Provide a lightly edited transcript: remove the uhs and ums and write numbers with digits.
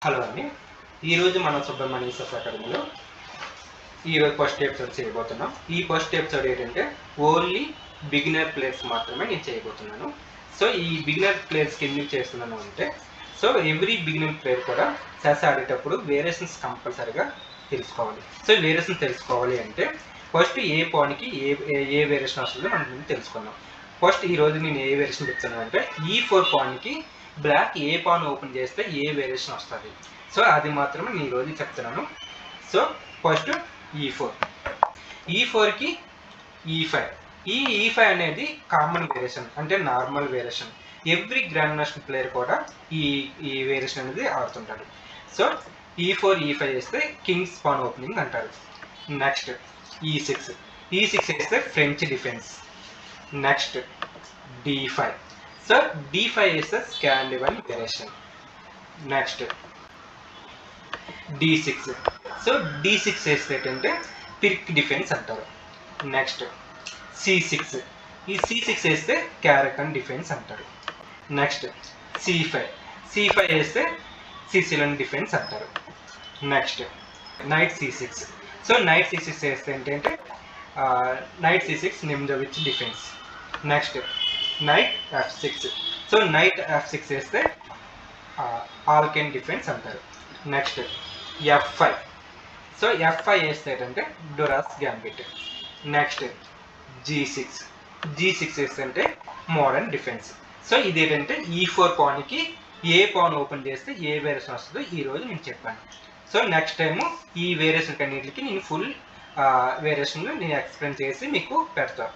Hello అండి. ఈరోజు మనం సుబ్రహ్మణ్య సస్ అకాడమీలో ఈరోజు ఫస్ట్ ఎపిసోడ్ చేయబోతున్నాం. ఈ ఫస్ట్ ఎపిసోడ్ ఏంటంటే ఓన్లీ బిగినర్ ప్లేయర్స్ మాత్రమే నేను చేయబోతున్నాను. సో ఈ బిగినర్ ప్లేయర్స్కి ఎందుకు చేస్తున్నాను అంటే, సో ఎవ్రీ బిగినర్ ప్లేయర్ కూడా చెస్ ఆడేటప్పుడు వేరియేషన్స్ కంపల్సరీగా తెలుసుకోవాలి. సో వేరియేషన్ తెలుసుకోవాలి అంటే ఫస్ట్ ఏ పాన్కి ఏ వేరియేషన్ వస్తుందో మనం ముందు తెలుసుకుందాం. ఫస్ట్ ఈరోజు నేను ఏ వేరియేషన్ చెప్తున్నాను అంటే, E4 పాన్కి బ్లాక్ ఏ పాన్ ఓపెన్ చేస్తే ఏ వేరియేషన్ వస్తుంది. సో అది మాత్రమే నేను ఈరోజు చెప్తున్నాను. సో ఫస్ట్ E4కి E5. ఈ E5 అనేది కామన్ వేరియేషన్, అంటే normal variation. Every grand master player కూడా ఈ వేరియేషన్ అనేది ఆడుతుంటాడు. సో E4 E5 వేస్తే కింగ్స్ పాన్ ఓపెనింగ్ అంటారు. నెక్స్ట్ E6 వేస్తే French defence. Next D5. So D5 వేస్తే స్కాండివన్ variation. Next D6. So D6 వేస్తే ఏంటంటే పిర్క్ డిఫెన్స్ అంటారు. Next C6. ఈ C6 వేస్తే క్యారకన్ డిఫెన్స్ అంటారు. నెక్స్ట్ C5 వేస్తే సిసిలియన్ డిఫెన్స్ అంటారు. Next knight C6. So knight C6 వేస్తే ఏంటంటే నైట్ C6 నిమ్జోవిచ్ defence. Next knight F6. So knight F6 వేస్తే ఆల్కెన్ డిఫెన్స్ అంటారు. Next F5. సో F5 వేస్తే ఏంటంటే డొరాస్ గ్యాంబిట్. నెక్స్ట్ G6 వేస్తే అంటే మోడర్న్ డిఫెన్స్. సో ఇదేంటంటే E4 పాన్కి ఏ పాన్ ఓపెన్ చేస్తే ఏ వేరియేషన్ వస్తుందో ఈరోజు నేను చెప్పాను. సో నెక్స్ట్ టైము ఈ వేరియేషన్ అన్నింటికి నేను ఫుల్ వేరియేషన్ నేను ఎక్స్ప్లెయిన్ చేసి మీకు పెడతాను.